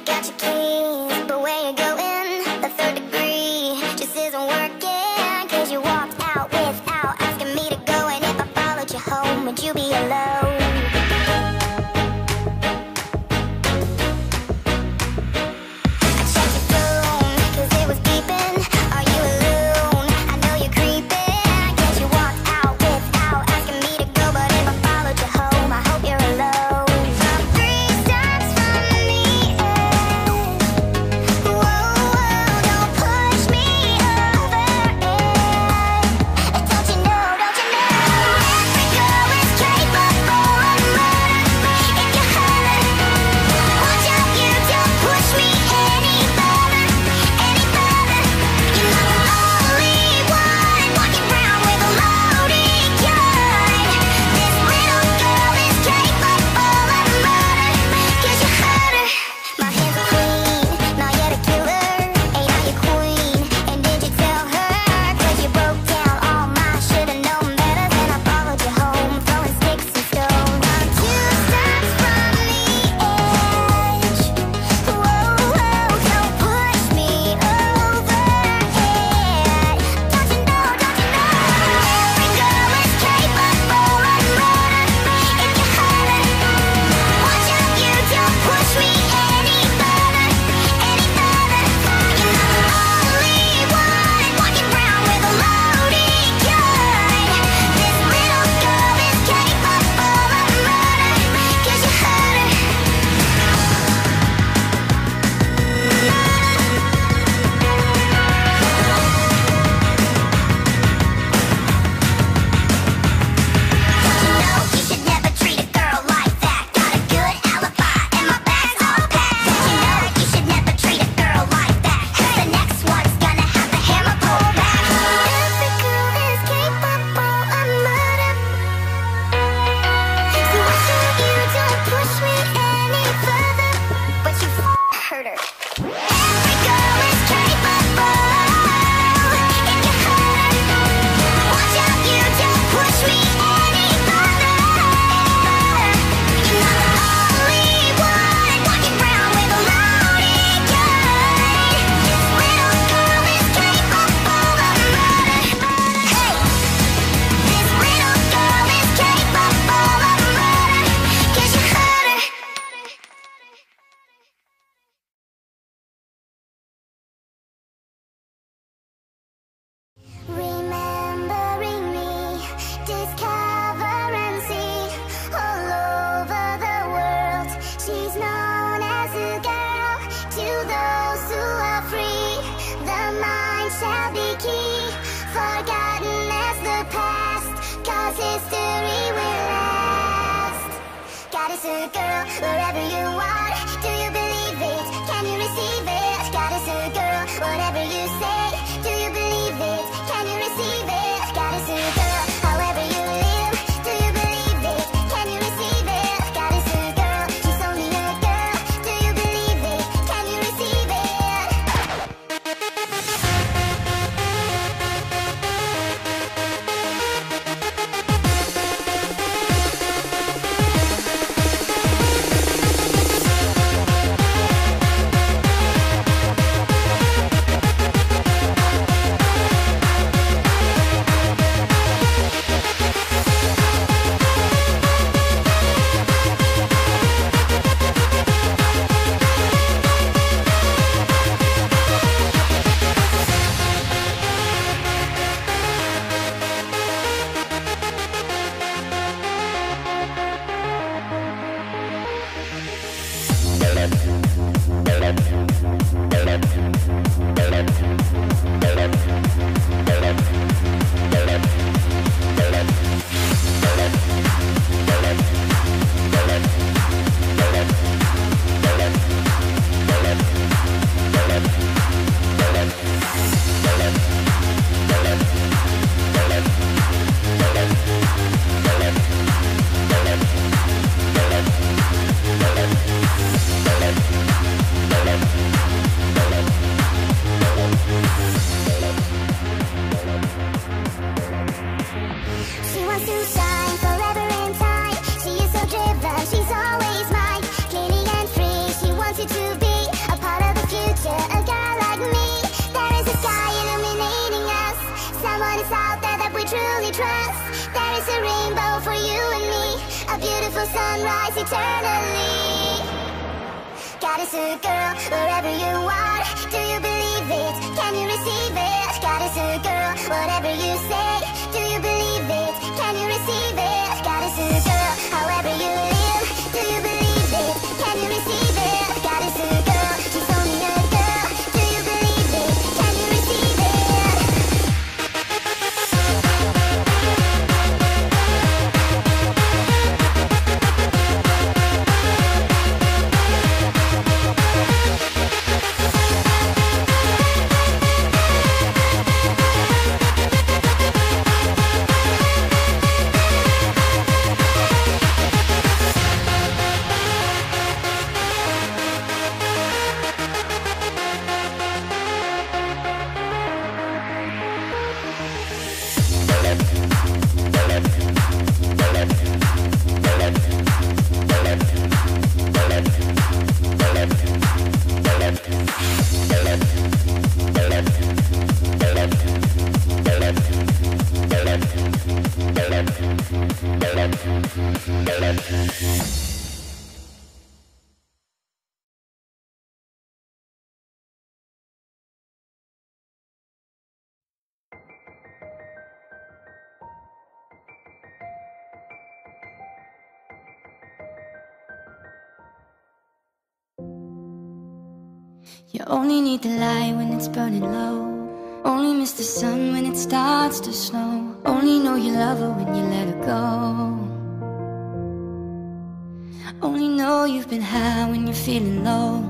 got your keys, but where you going? The third degree just isn't working. Cause you walked out without asking me to go. And if I followed you home, would you be alone? Wherever you are, do you believe it? Can you receive it? Goddess girl, whatever you say, do you believe it? Can you receive it? Goddess girl, however you live, do you believe it? Can you receive it? Goddess girl, she's only a girl, do you believe it? Can you receive it? She wants to shine forever in time. She is so driven, she's always mine. Clearly and free, she wants it to be you trust. There is a rainbow for you and me, a beautiful sunrise eternally. Goddess girl, wherever you are, do you believe it? Can you receive it? Goddess girl, whatever you say, do you believe it? Can you receive it? Goddess girl, however you live, do you believe it? Can you receive it? Goddess girl, she's only a girl, do you believe it? Can you receive it? You only need the light when it's burning low. Only miss the sun when it starts to snow. Only know you love her when you let her go. Only know you've been high when you're feeling low.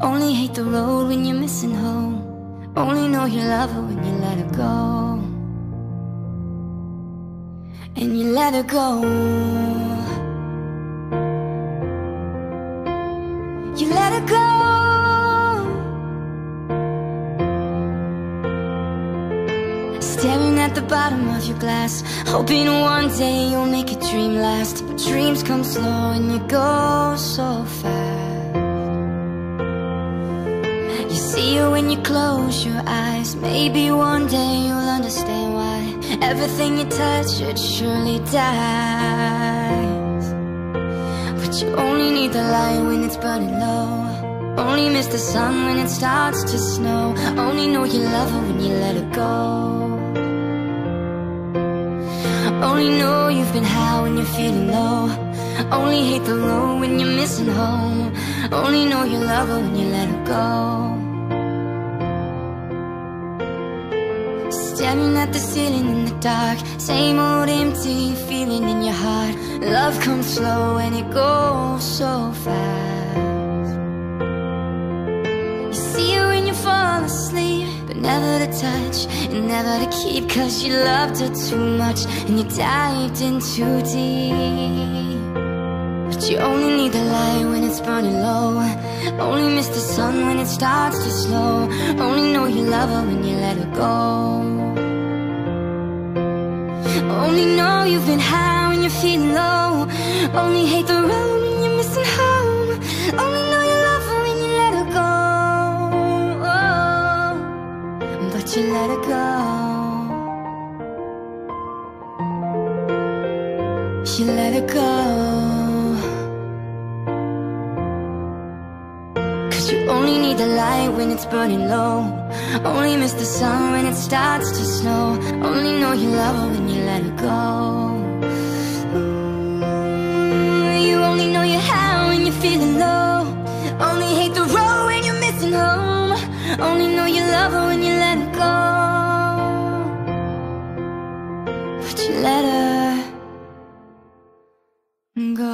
Only hate the road when you're missing home. Only know you love her when you let her go. And you let her go. You let her go. Staring at the bottom of your glass, hoping one day you'll make a dream last. But dreams come slow and you go so fast. You see her when you close your eyes. Maybe one day you'll understand why everything you touch, it surely dies. But you only need the light when it's burning low. Only miss the sun when it starts to snow. Only know you love her when you let her go. Only know you've been high when you're feeling low. Only hate the road when you're missing home. Only know you love her when you let her go. Staring at the ceiling in the dark, same old empty feeling in your heart. Love comes slow and it goes so fast. You see her when you fall asleep, but never to touch and never to keep. Cause you loved her too much and you dived in too deep. But you only need the light when it's burning low. Only miss the sun when it starts to snow. Only know you love her when you let her go. Only know you've been high when you're feeling low. Only hate the road when you're missing home. Only know you love her when you let her go. But you let her go. You let her go. Cause you only need the light when it's burning low. Only miss the sun when it starts to snow. Only know you love her when you let her go. You only know you're high when you're feeling low. Only hate the road when you're missing home. Only know you love her when you let her go. But you let her go.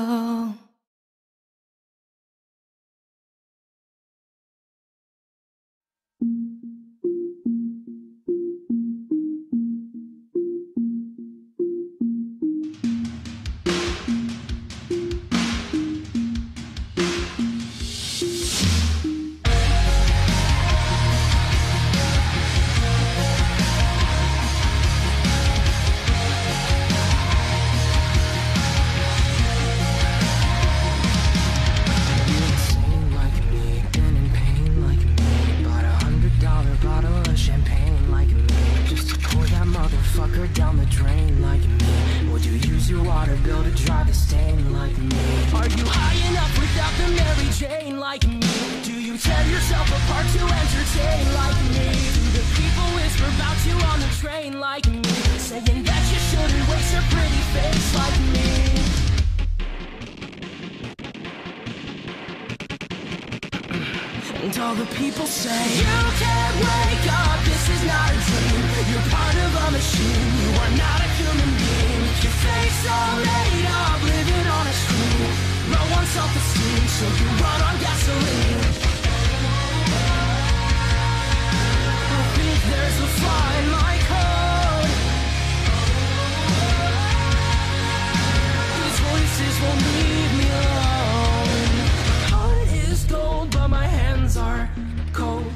bill to drive the stain like me? Are you high enough without the Mary Jane like me? Do you tear yourself apart to entertain like me? Do the people whisper about you on the train like me, saying that you shouldn't waste your pretty face like me? And all the people say, you can't wake up, this is not a dream. You're part of a machine, you are not a human being. Your face all made up, living on a screen. No one's self-esteem, so you run on gasoline. I think there's a flaw in my code. These voices won't leave me alone. My heart is gold, but my hands are cold.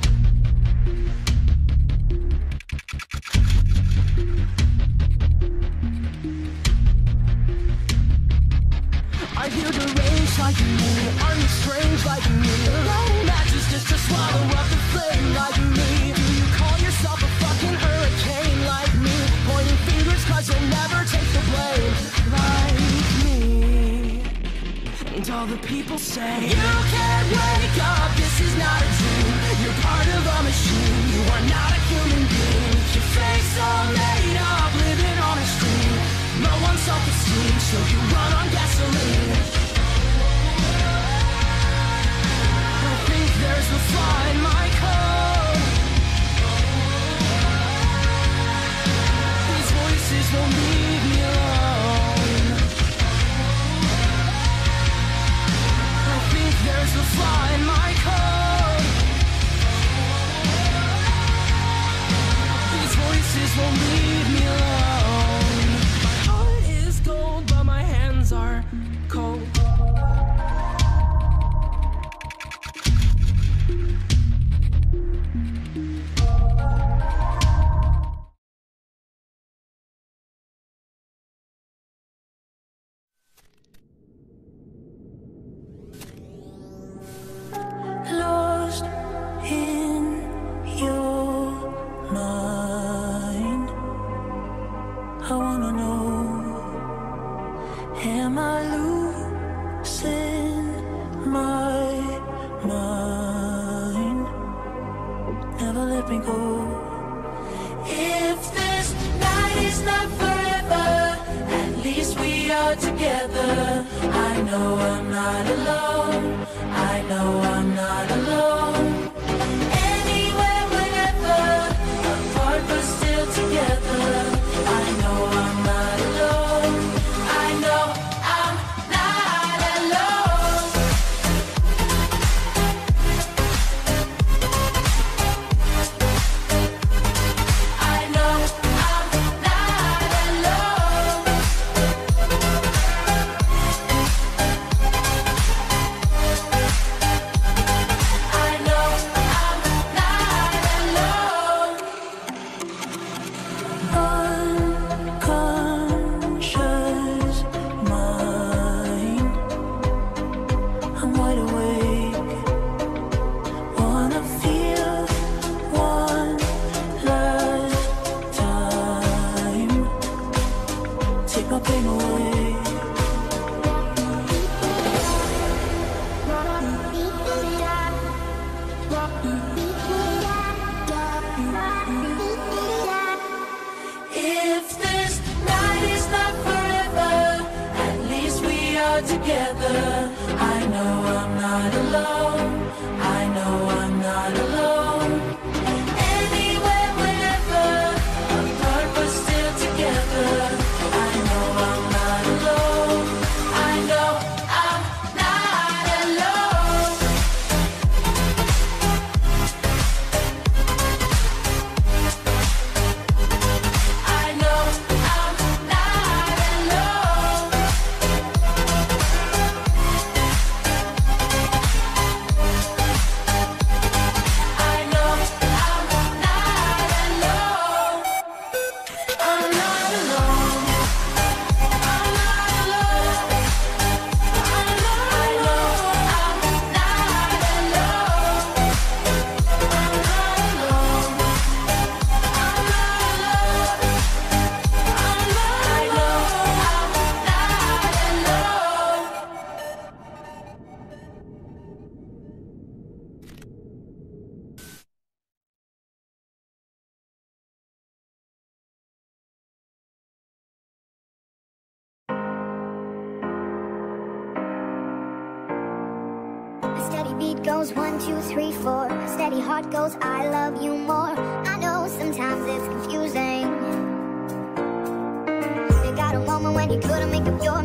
Are you deranged like me? Are you strange like me? Lighting matches just to swallow up the flame like me. Do you call yourself a fucking hurricane like me? Pointing fingers cause you'll never take the blame like me. And all the people say, you can't wake up, this is not a dream. You're part of a machine, you are not a human being. Your face all made up, living on a screen. No one's self-esteem, so you run on gasoline. I think there's a flaw in my code. These voices won't leave me alone. I think there's a flaw in my code. These voices won't leave me alone. My heart is gold, but my hands are cold. Lost in your mind, I wanna know, am I losing my mind? Never let me go. If this night is not forever, at least we are together. I know I'm not alone. I know I'm not alone. Anywhere, whenever, apart but still together. I know I'm not alone. I know I'm not alone. I know I'm not alone. I know I'm not alone. Unconscious mind, I'm wide awake. Wanna feel one last time. Take my pain away. If this night is not forever, at least we are together. I know I'm not alone. I know I'm not alone. Anywhere, whenever, apart but still together. I know I'm not alone. I know I'm not alone. I know I'm not alone. I Heartbeat goes 1, 2, 3, 4. Steady heart goes, I love you more. I know sometimes it's confusing. You got a moment when you couldn't make up your